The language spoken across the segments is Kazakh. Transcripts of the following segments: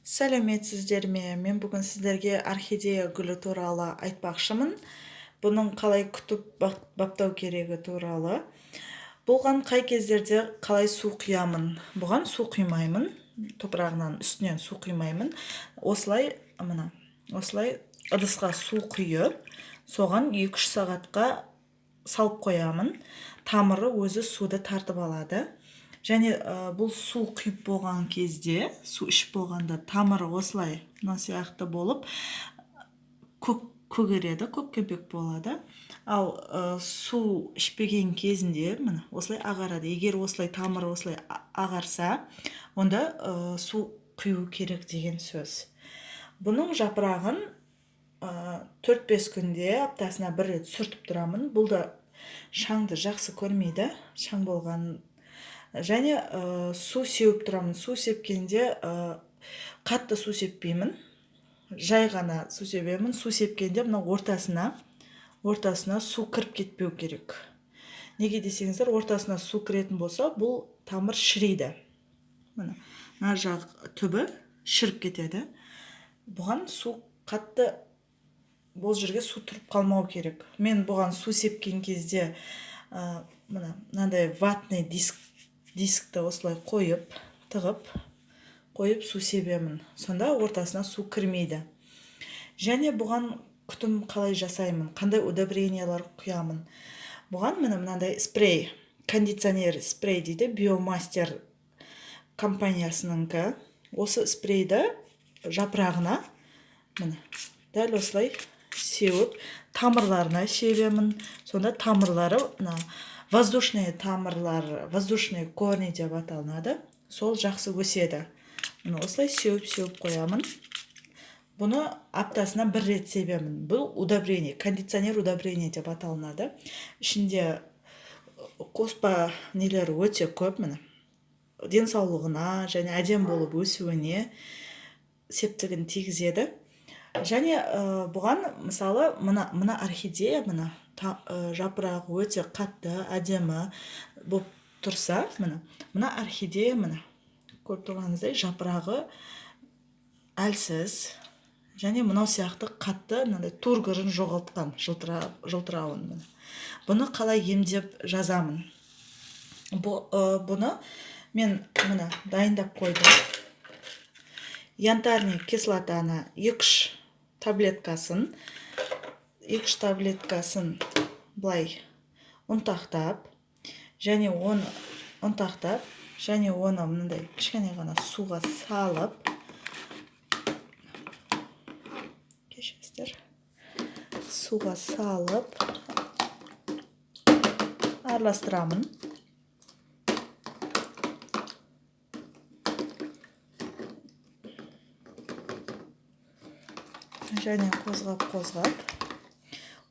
Сәлеметсіздер ме? Мен бүгін сіздерге орхидея гүлі туралы айтпақшымын. Бұның қалай күтіп баптау керегі туралы. Бұған қай кездерде қалай су құямын? Бұған су құймаймын. Топырағынан үстінен су құймаймын. Осылай ыдысқа су құйып, соған 2-3 сағатқа салып қоямын. Тамыры өзі суды тартып алады. Және бұл су құйып болған кезде, су ішіп болғанда тамыры осылай мына сияқты болып көгереді, көккепек болады. Ал су ішпеген кезінде міне осылай ағарады. Егер осылай тамыры осылай ағарса, онда су құю керек деген сөз. Бұның жапырағын 4-5 күнде аптасына 1 рет сүртіп тұрамын. Бұл да шаңды жақсы көрмейді, шаң болған. Және су сеуіп тұрамын. Су сепкенде қатты су сеппеймін. Жай ғана су себемін. Су сепкенде мына ортасына су кіріп кетпеу керек. Неге десеңіздер, ортасына су кіретін болса, бұл тамыр шірейді. Мына жақ түбі шіріп кетеді. Бұған су қатты, бұл жерге су тұрып қалмау керек. Мен бұған су сепкен кезде мынандай ватный дискті осылай қойып, тығып, су себемін. Сонда ортасына су кірмейді. Және бұған күтім қалай жасаймын, қандай удобрениялар құямын. Бұған мынандай спрей, кондиционер спрей дейді, Биомастер компаниясыныңкі. Осы спрейді жапырағына дәл осылай сеуіп, тамырларына себемін. Сонда тамырлары воздушный тамырлар, воздушный корни деп аталынады. Сол жақсы өседі. Осылай сеуіп қоямын. Бұны аптасына 1 рет себемін. Бұл удобрение, кондиционер удобрение деп аталынады. Ішінде қоспа нелері өте көп. Денсаулығына және әдем болып өсуіне септігін тигізеді. Және бұған мысалы мына орхидея жапырағы өте қатты, әдемі болып тұрса, мына орхидея көріп тұрғаныңыздай жапырағы әлсіз және мынау сияқты қатты тургырын жоғалтқан, жылтырауын. Бұны қалай емдеп жазамын? Бұны мен дайындап қойдым. Янтарный кислотаны 2 таблеткасын былай ұнтақтап, және оны мынандай кішкене ғана суға салып, араластырамын. Және қозғап.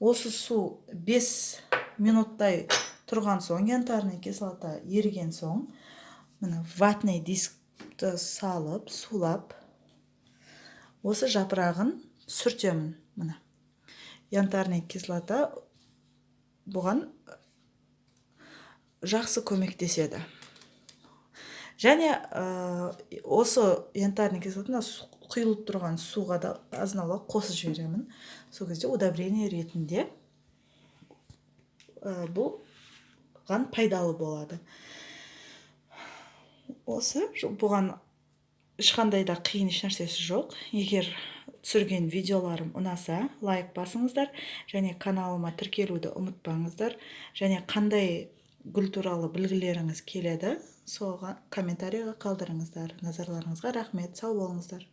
Осы су 5 минуттай тұрған соң, янтарный кислота еріген соң, ватный дискті салып, сулап, осы жапырағын сүртемін. Янтарный кислота бұған жақсы көмектеседі. Және осы янтарный кислотаны құйылып тұрған суға да азын-аулақ қосып жіберемін. Сол кезде удобрение ретінде бұған пайдалы болады. Бұған ешқандай да қиын ешнәрсесі жоқ. Егер түсірген видеоларым ұнаса, лайк басыңыздар, және каналыма тіркелуді ұмытпаңыздар. Және қандай гүл туралы білгілеріңіз келеді, соған комментарийға қалдырыңыздар. Назарларыңызға рахмет, сау болыңыздар.